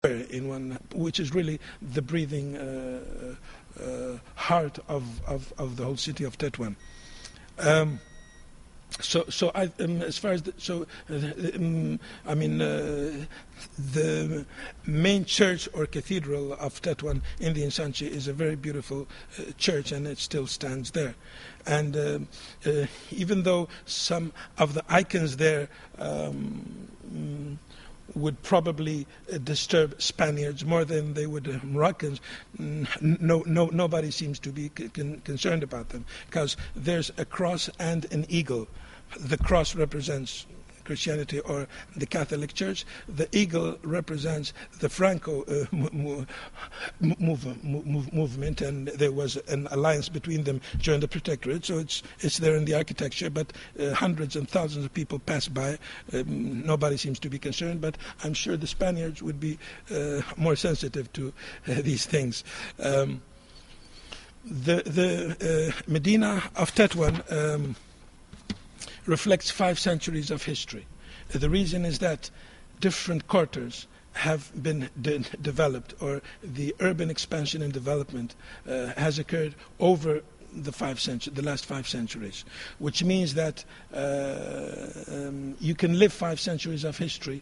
in one, which is really the breathing heart of the whole city of Tetouan. As far as the main church or cathedral of Tetouan in the Insanchi is a very beautiful church, and it still stands there. And even though some of the icons there would probably disturb Spaniards more than they would Moroccans, nobody seems to be concerned about them, because there's a cross and an eagle. The cross represents Christianity or the Catholic Church. The eagle represents the Franco movement, and there was an alliance between them during the Protectorate. So it's there in the architecture, but hundreds and thousands of people pass by. Nobody seems to be concerned, but I'm sure the Spaniards would be more sensitive to these things. The Medina of Tetouan reflects 5 centuries of history. The reason is that different quarters have been developed, or the urban expansion and development has occurred over the last 5 centuries, which means that you can live 5 centuries of history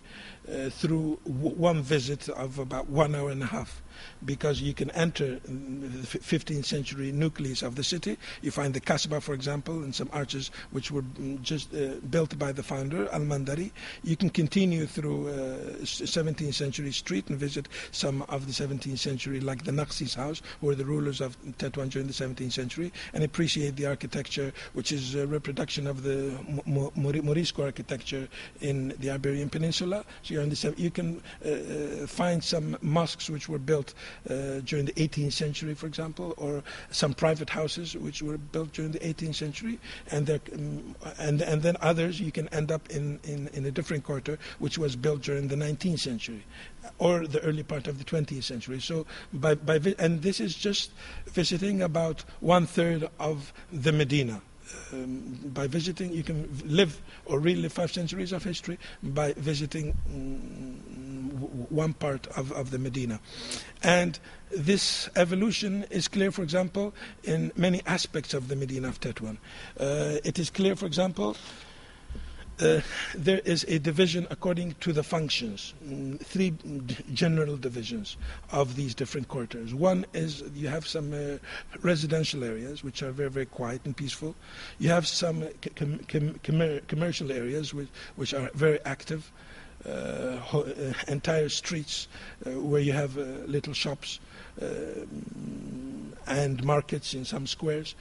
through one visit of about 1 hour and a half, because you can enter the 15th century nucleus of the city. You find the Kasbah, for example, and some arches which were just built by the founder, Al-Mandari. You can continue through 17th century street and visit some of the 17th century, like the Naqsi's house, who were the rulers of Tetouan during the 17th century, and appreciate the architecture, which is a reproduction of the Morisco architecture in the Iberian Peninsula. So you can find some mosques which were built during the 18th century, for example, or some private houses which were built during the 18th century, and then others you can end up in a different quarter which was built during the 19th century or the early part of the 20th century. So and this is just visiting about 1/3 of the Medina. By visiting, you can live or relive 5 centuries of history by visiting one part of the Medina. And this evolution is clear, for example, in many aspects of the Medina of Tetouan. It is clear, for example, there is a division according to the functions, 3 general divisions of these different quarters. One is you have some residential areas which are very, very quiet and peaceful. You have some commercial areas which are very active, entire streets where you have little shops and markets in some squares.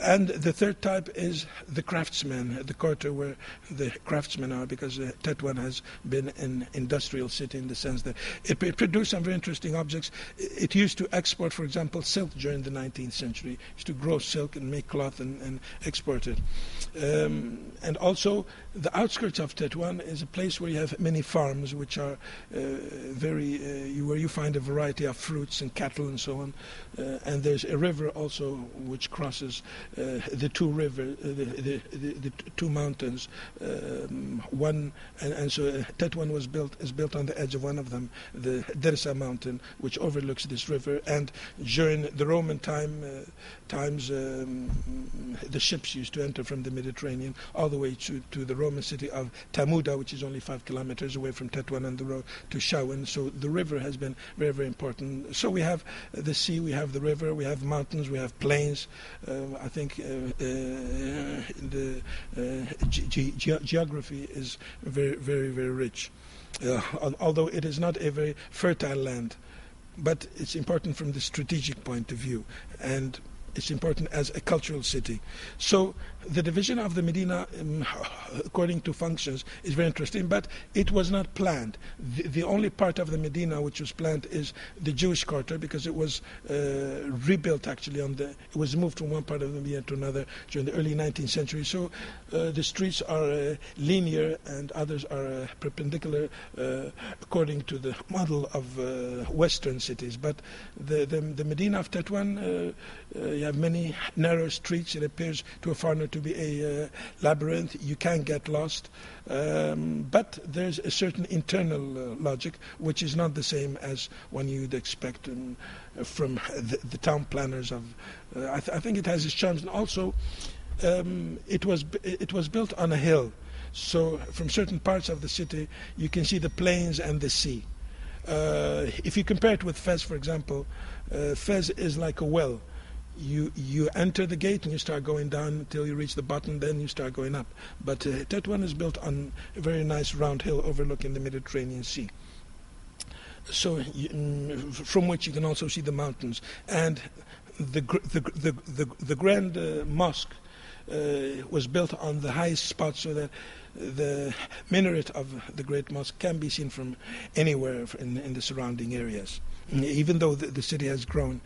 And the third type is the craftsmen, the quarter where the craftsmen are, because Tetouan has been an industrial city in the sense that it produced some very interesting objects. It used to export, for example, silk during the 19th century. It used to grow silk and make cloth and export it. And also, the outskirts of Tetouan is a place where you have many farms which are where you find a variety of fruits and cattle and so on. And there's a river also which crosses the 2 rivers, the 2 mountains. So Tetouan is built on the edge of one of them, the Dersa mountain, which overlooks this river. And during the Roman times, the ships used to enter from the Mediterranean all the way to the Roman city of Tamuda, which is only 5 kilometers away from Tetouan on the road to Shawan. So the river has been very, very important. So we have the sea, we have the river, we have mountains, we have plains. I think the geography is very, very, very rich, although it is not a very fertile land. But it's important from the strategic point of view, and it's important as a cultural city. So the division of the Medina, according to functions, is very interesting, but it was not planned. The only part of the Medina which was planned is the Jewish quarter, because it was rebuilt actually it was moved from one part of the Medina to another during the early 19th century. So the streets are linear and others are perpendicular according to the model of Western cities. But the Medina of Tetouan, you have many narrow streets. It appears to a foreigner to be a labyrinth. You can get lost. But there's a certain internal logic, which is not the same as one you'd expect from the town planners of. I think it has its charms, and also it was built on a hill, so from certain parts of the city you can see the plains and the sea. If you compare it with Fez, for example, Fez is like a well. You enter the gate and you start going down until you reach the bottom, then you start going up. But Tetouan is built on a very nice round hill overlooking the Mediterranean Sea. So from which you can also see the mountains. And the grand mosque was built on the highest spot, so that the minaret of the great mosque can be seen from anywhere in the surrounding areas. Even though the city has grown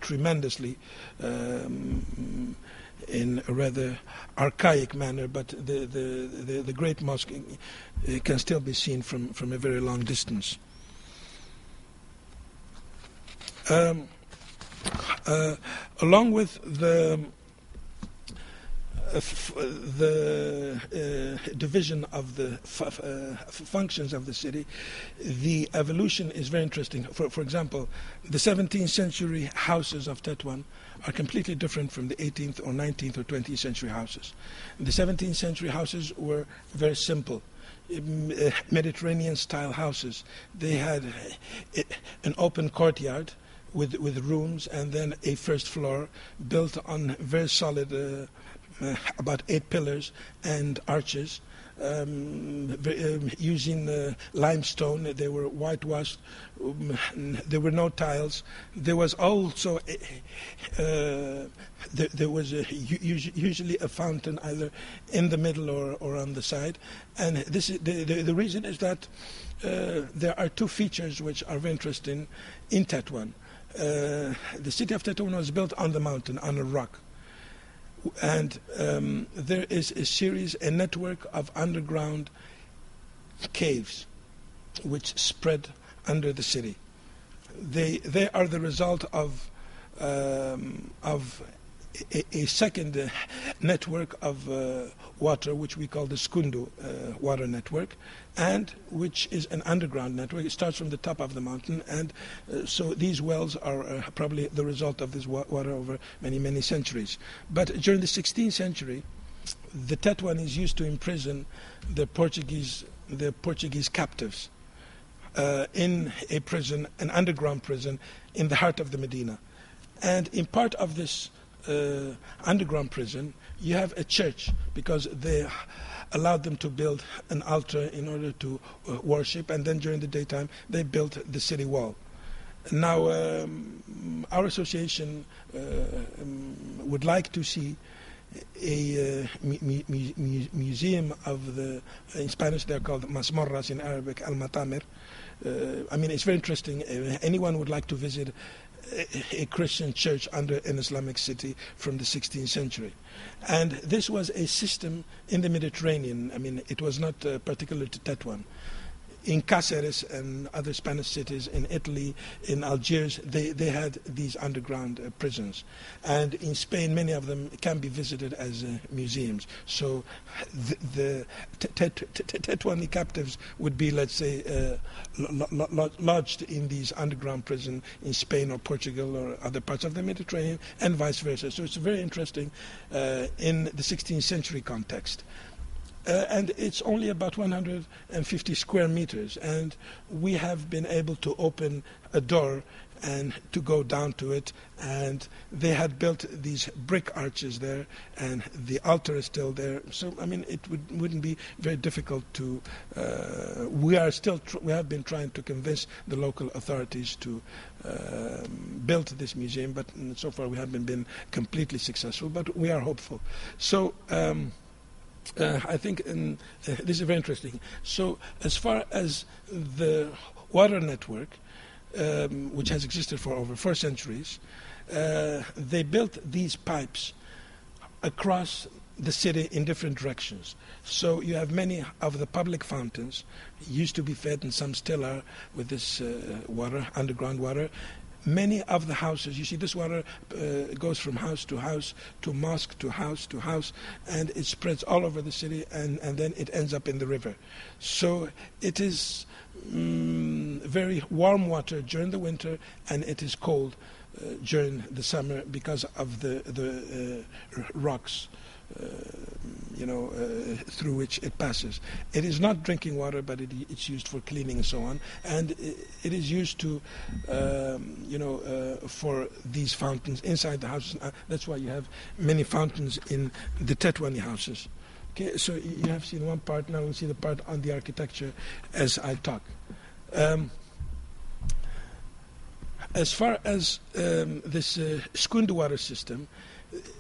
tremendously in a rather archaic manner, but the great mosque can still be seen from a very long distance. Along with the division of the functions of the city, the evolution is very interesting. For example, the 17th century houses of Tetouan are completely different from the 18th or 19th or 20th century houses. The 17th century houses were very simple, Mediterranean style houses. They had an open courtyard with rooms, and then a first floor built on very solid about 8 pillars and arches, using limestone. They were whitewashed. There were no tiles. There was also there was usually a fountain either in the middle or on the side. And this is the reason is that there are two features which are very interesting in Tetouan. The city of Tetouan was built on the mountain, on a rock. And there is a network of underground caves which spread under the city. They are the result of a second network of water, which we call the Skundu water network, and which is an underground network. It starts from the top of the mountain, and so these wells are probably the result of this water over many centuries. But during the 16th century, the Tetouanese used to imprison the Portuguese captives in a prison, an underground prison, in the heart of the Medina. And in part of this underground prison, you have a church, because they allowed them to build an altar in order to worship, and then during the daytime they built the city wall. Now, our association would like to see a museum of the, in Spanish they're called masmorras, in Arabic al-matamir. I mean, it's very interesting. Anyone would like to visit a Christian church under an Islamic city from the 16th century. And this was a system in the Mediterranean. I mean, it was not particular to Tetouan. In Cáceres and other Spanish cities, in Italy, in Algiers, they had these underground prisons. And in Spain, many of them can be visited as museums. So the Tetouani captives would be, let's say, lodged in these underground prisons in Spain or Portugal or other parts of the Mediterranean, and vice versa. So it's very interesting in the 16th century context. And it's only about 150 square meters, and we have been able to open a door and to go down to it, and they had built these brick arches there, and the altar is still there. So I mean, it wouldn't be very difficult to. We have been trying to convince the local authorities to build this museum, but so far we haven't been completely successful. But we are hopeful. So. I think this is very interesting. So as far as the water network, which has existed for over 4 centuries, they built these pipes across the city in different directions. So you have many of the public fountains used to be fed, and some still are, with this water, underground water, many of the houses, you see this water goes from house to house, to mosque, to house, and it spreads all over the city, and then it ends up in the river. So it is very warm water during the winter, and it is cold during the summer because of the rocks through which it passes. It is not drinking water, but it's used for cleaning and so on, and it is used to for these fountains inside the houses. That's why you have many fountains in the Tetouan houses. Okay, so you have seen one part, now we'll see the part on the architecture as I talk. As far as this Skundu water system,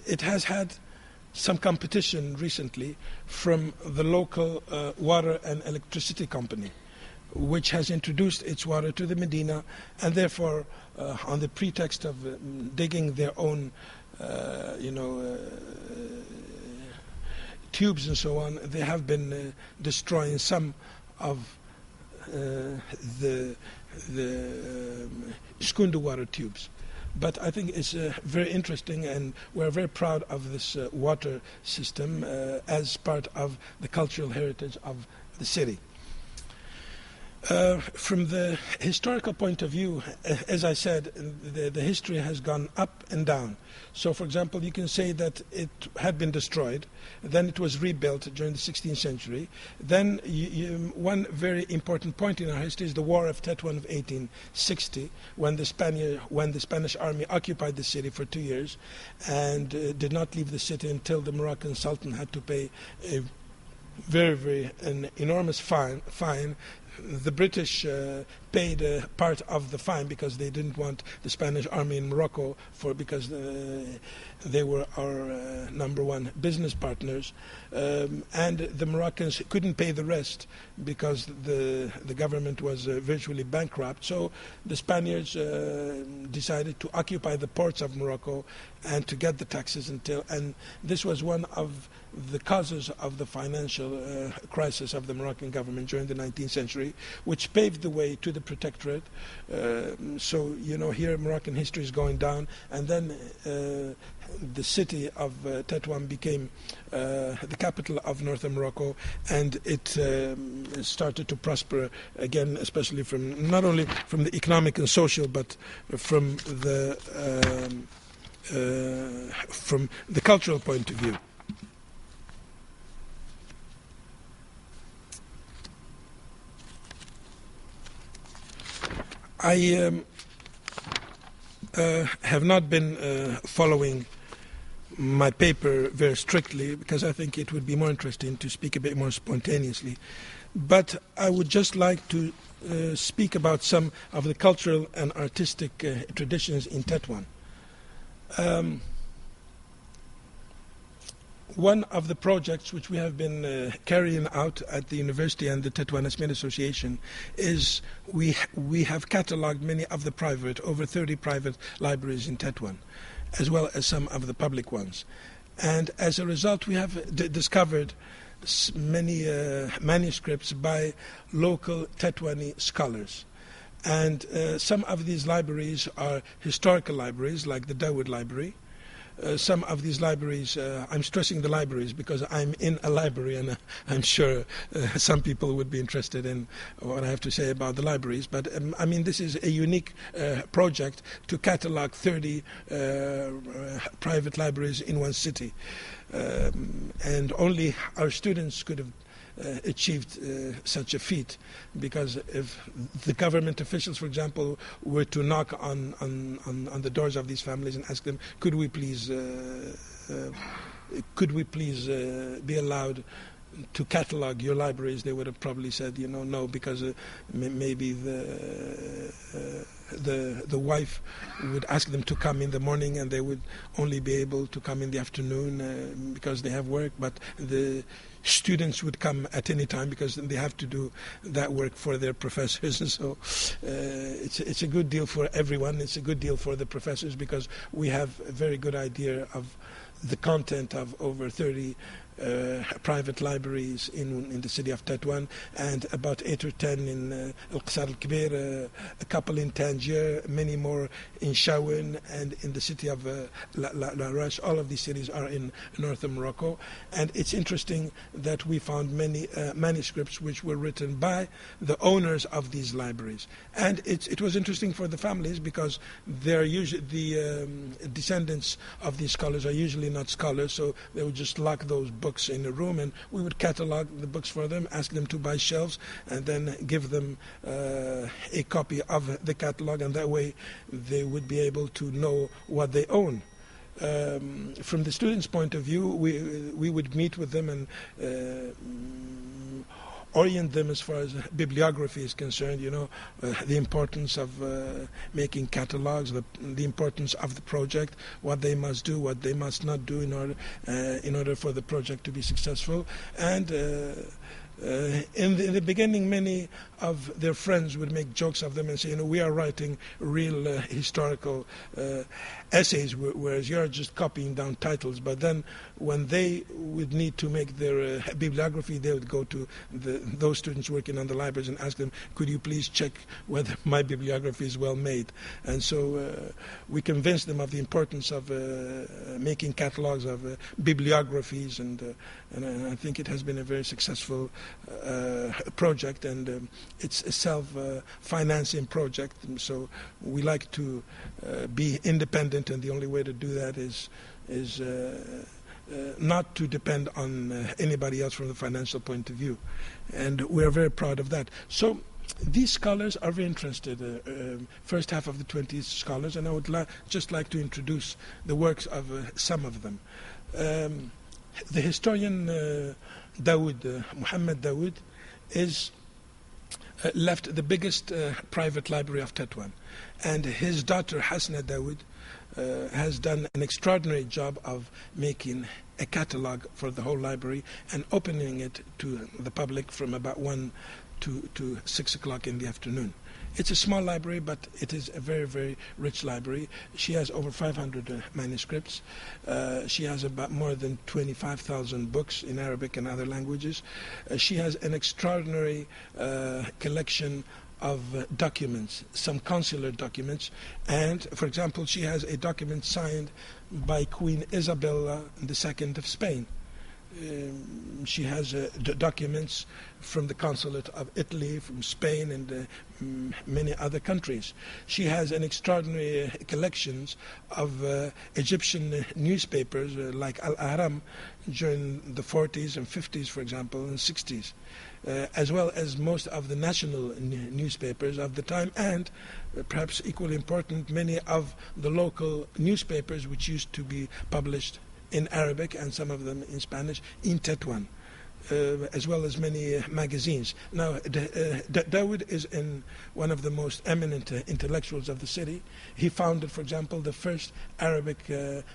it has had some competition recently from the local water and electricity company, which has introduced its water to the Medina, and therefore, on the pretext of digging their own, tubes and so on, they have been destroying some of the Skundu water tubes. But I think it's very interesting, and we're very proud of this water system as part of the cultural heritage of the city. From the historical point of view, as I said, the history has gone up and down. So, for example, you can say that it had been destroyed, then it was rebuilt during the 16th century. Then one very important point in our history is the War of Tetouan of 1860, when the Spanish army occupied the city for 2 years and did not leave the city until the Moroccan Sultan had to pay a an enormous fine. The British paid part of the fine because they didn't want the Spanish army in Morocco because they were our number one business partners, and the Moroccans couldn't pay the rest because the government was virtually bankrupt. So the Spaniards decided to occupy the ports of Morocco and to get the taxes and this was one of the causes of the financial crisis of the Moroccan government during the 19th century, which paved the way to the protectorate. So, here Moroccan history is going down, and then the city of Tetouan became the capital of northern Morocco, and it started to prosper again, especially not only from the economic and social, but from the cultural point of view. I have not been following my paper very strictly because I think it would be more interesting to speak a bit more spontaneously. But I would just like to speak about some of the cultural and artistic traditions in Tetouan. One of the projects which we have been carrying out at the university and the Tetouan Asmir Association is we have catalogued many of the over 30 private libraries in Tetouan, as well as some of the public ones. And as a result, we have discovered many manuscripts by local Tetouani scholars. And some of these libraries are historical libraries, like the Dawood Library. Some of these libraries, I'm stressing the libraries because I'm in a library, and I'm sure some people would be interested in what I have to say about the libraries. But this is a unique project to catalog 30 private libraries in one city. And only our students could have achieved such a feat, because if the government officials, for example, were to knock on the doors of these families and ask them, could we please be allowed to catalog your libraries, they would have probably said, no, because maybe the wife would ask them to come in the morning and they would only be able to come in the afternoon because they have work, but the students would come at any time because they have to do that work for their professors. And so it's a good deal for everyone. It's a good deal for the professors because we have a very good idea of the content of over 30 private libraries in the city of Tetouan, and about 8 or 10 in Al-Qasar Al-Kbir, a couple in Tangier, many more in Shawin, and in the city of La Roche. All of these cities are in northern Morocco. And it's interesting that we found many manuscripts which were written by the owners of these libraries. And it was interesting for the families, because they're usually the descendants of these scholars are usually not scholars, so they would just lock those books in a room, and we would catalog the books for them, ask them to buy shelves, and then give them a copy of the catalog, and that way they would be able to know what they own. From the students' point of view, we would meet with them and orient them as far as bibliography is concerned, the importance of making catalogs, the importance of the project, what they must do, what they must not do in order for the project to be successful. And in the beginning, many of their friends would make jokes of them and say, we are writing real historical essays, whereas you're just copying down titles. But then when they would need to make their bibliography, they would go to those students working on the libraries and ask them, could you please check whether my bibliography is well made? And so we convinced them of the importance of making catalogs of bibliographies, and I think it has been a very successful project, and it's a self-financing project. So we like to be independent, and the only way to do that is not to depend on anybody else from the financial point of view, and we're very proud of that. So these scholars are very interested, first half of the 20th scholars, and I would just like to introduce the works of some of them. The historian Mhammad Benaboud, left the biggest private library of Tetouan, and his daughter Hasna Dawood has done an extraordinary job of making a catalog for the whole library and opening it to the public from about 1 to 6 o'clock in the afternoon. It's a small library, but it is a very, very rich library. She has over 500 manuscripts. She has about more than 25,000 books in Arabic and other languages. She has an extraordinary collection of documents, some consular documents, and, for example, she has a document signed by Queen Isabella II of Spain. She has documents from the consulate of Italy, from Spain, and many other countries. She has an extraordinary collections of Egyptian newspapers like Al-Ahram during the 40s and 50s, for example, and 60s, as well as most of the national newspapers of the time, and perhaps equally important, many of the local newspapers which used to be published in Arabic and some of them in Spanish in Tetouan, as well as many magazines. Now, Dawood is one of the most eminent intellectuals of the city. He founded, for example, the first Arabic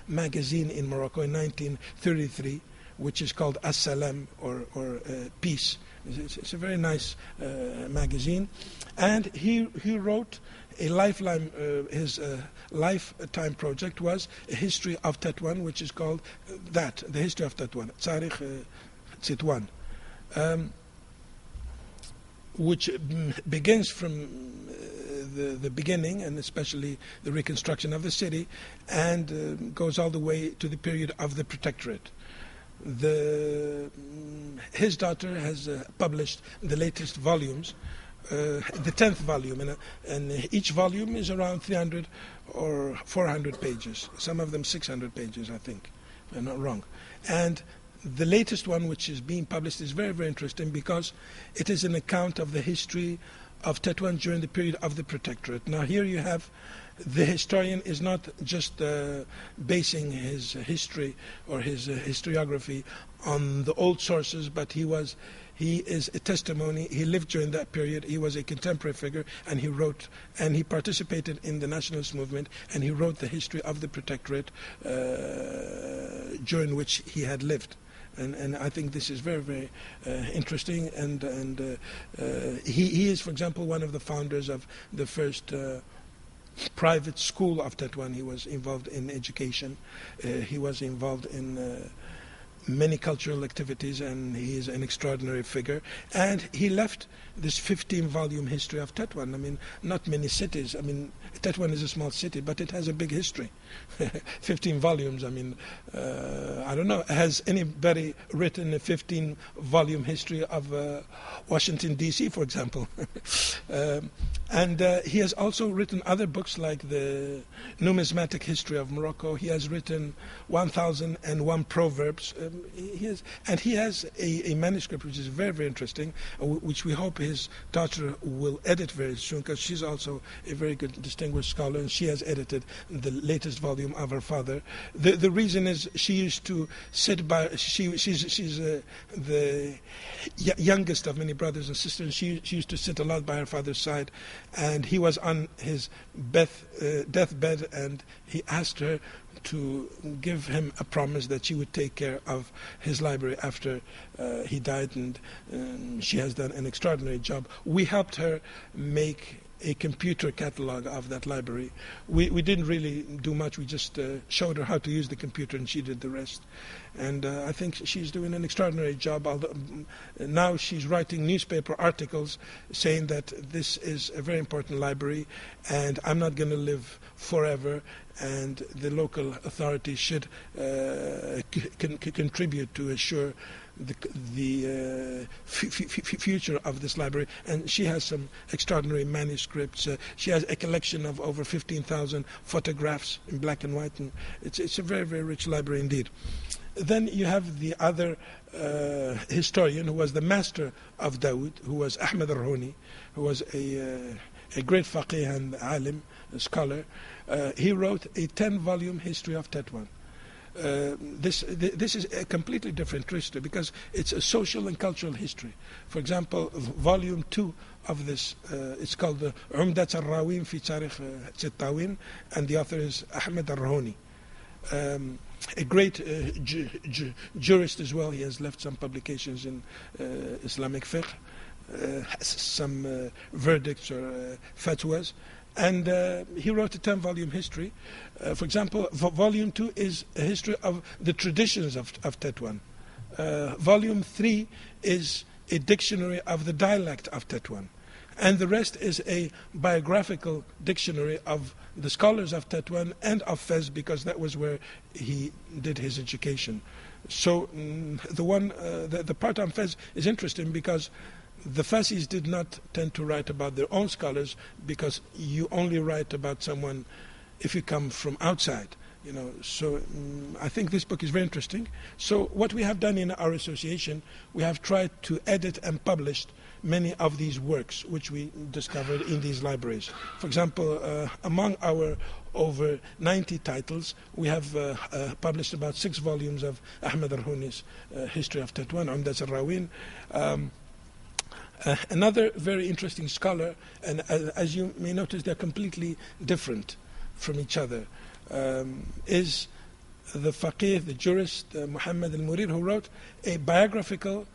magazine in Morocco in 1933, which is called As-Salam, or Peace. It's a very nice magazine. And he wrote a lifeline, his lifetime project was a history of Tetouan, which is called the history of Tetouan, Tarikh Tetouan, which begins from the beginning, and especially the reconstruction of the city, and goes all the way to the period of the Protectorate. His daughter has published the latest volumes, the 10th volume, and each volume is around 300 or 400 pages, some of them 600 pages, I think, if I'm not wrong. And the latest one, which is being published, is very, very interesting because it is an account of the history of Tetouan during the period of the Protectorate. Now here you have, the historian is not just basing his history or his historiography on the old sources, but he is a testimony. He lived during that period. He was a contemporary figure, and he wrote, and he participated in the nationalist movement, and he wrote the history of the Protectorate during which he had lived. And I think this is very, very interesting. And he is, for example, one of the founders of the first private school of Tetouan. He was involved in education. He was involved in many cultural activities, and he is an extraordinary figure. And he left this 15-volume history of Tetouan. I mean, not many cities. I mean, Tetouan is a small city, but it has a big history. 15 volumes, I mean, I don't know. Has anybody written a 15-volume history of Washington, D.C., for example? And he has also written other books like the Numismatic History of Morocco. He has written 1001 Proverbs. He has a manuscript which is very, very interesting, which we hope his daughter will edit very soon, because she's also a very good, distinguished scholar, and she has edited the latest volume of her father. The reason is she used to sit by, she's the youngest of many brothers and sisters. She used to sit a lot by her father's side, and he was on his deathbed, and he asked her to give him a promise that she would take care of his library after he died, and she has done an extraordinary job. We helped her make a computer catalog of that library. We didn't really do much. We just showed her how to use the computer, and she did the rest. And I think she's doing an extraordinary job. Now she's writing newspaper articles saying that this is a very important library, and I'm not going to live forever, and the local authorities should contribute to assure the future of this library. And she has some extraordinary manuscripts. She has a collection of over 15,000 photographs in black and white, and it's a very, very rich library indeed. Then you have the other historian who was the master of Dawood, who was Ahmed Arhoni, who was a great faqih and alim, a scholar. He wrote a 10-volume history of Tetouan. This is a completely different history, because it's a social and cultural history. For example, volume 2 of this, it's called the Umdat al-Rawin fi Tarikh Tetouan, and the author is Ahmed Arhoni. A great jurist as well. He has left some publications in Islamic fiqh, some verdicts or fatwas. And he wrote a 10-volume history. For example, volume 2 is a history of the traditions of Tetouan. Volume 3 is a dictionary of the dialect of Tetouan. And the rest is a biographical dictionary of the scholars of Tetouan and of Fez, because that was where he did his education. So the part on Fez is interesting, because the Fazis did not tend to write about their own scholars, because you only write about someone if you come from outside. So I think this book is very interesting. So what we have done in our association, we have tried to edit and publish many of these works which we discovered in these libraries. For example, among our over 90 titles, we have published about 6 volumes of Ahmed Arhoni's History of Tetouan, Umdat al-Rawin. Another very interesting scholar, and as you may notice, they're completely different from each other, is the faqih, the jurist, Muhammad al-Murir, who wrote a biographical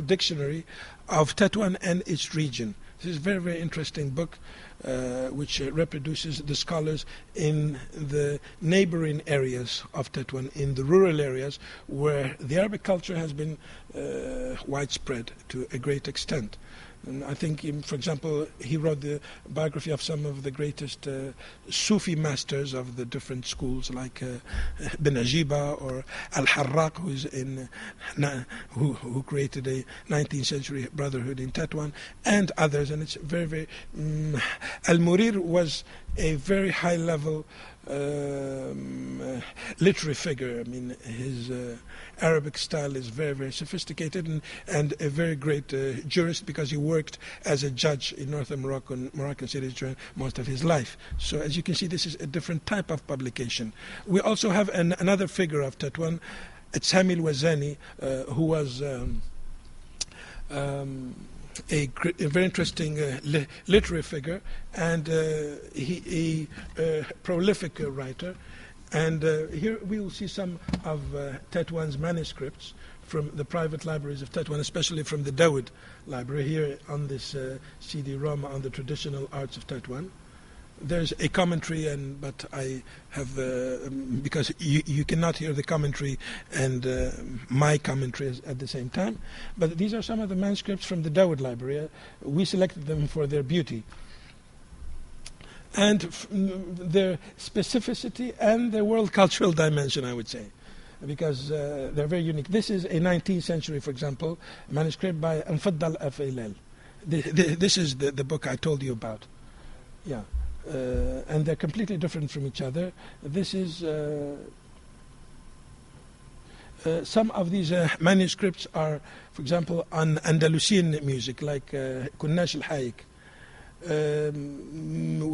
dictionary of Tetouan and its region. This is a very, very interesting book, which reproduces the scholars in the neighboring areas of Tetouan, in the rural areas where the Arabic culture has been widespread to a great extent. And I think, for example, he wrote the biography of some of the greatest Sufi masters of the different schools, like Benajiba or Al-Harraq, who created a 19th century brotherhood in Tetouan, and others. And it's very, very... Al-Murir was a very high-level literary figure. I mean, his Arabic style is very, very sophisticated, and a very great jurist, because he worked as a judge in northern Moroccan cities during most of his life. So as you can see, this is a different type of publication. We also have another figure of Tetouan, it's Hamil Wazani, who was a very interesting literary figure, and he a prolific writer. And here we will see some of Tetouan's manuscripts from the private libraries of Tetouan, especially from the Dawood library, here on this CD-ROM on the traditional arts of Tetouan. there's a commentary, but I have because you cannot hear the commentary and my commentary at the same time. But these are some of the manuscripts from the Dawood Library. We selected them for their beauty and their specificity and their world cultural dimension, I would say, because they're very unique. This is a 19th century, for example, manuscript by Mhammad Benaboud. This is the book I told you about. Yeah. And they're completely different from each other. This is some of these manuscripts are, for example, on Andalusian music, like Kunnash al-Hayek.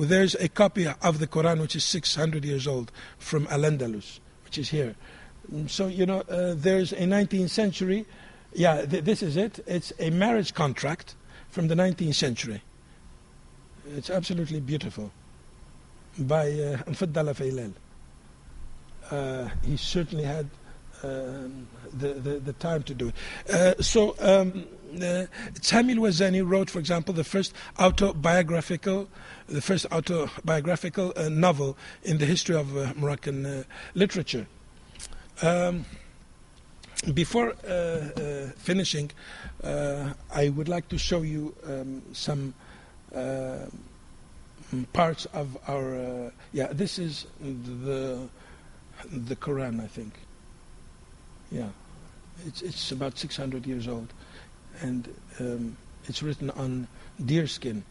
There's a copy of the Quran which is 600 years old from Al-Andalus, which is here. So, there's a 19th century, this is it. It's a marriage contract from the 19th century. It's absolutely beautiful, by Mhammad Benaboud. He certainly had the time to do it. Tamil Wazani wrote, for example, the first autobiographical novel in the history of Moroccan literature. Before finishing, I would like to show you some parts of our this is the Quran, I think. It's about 600 years old, and it's written on deerskin.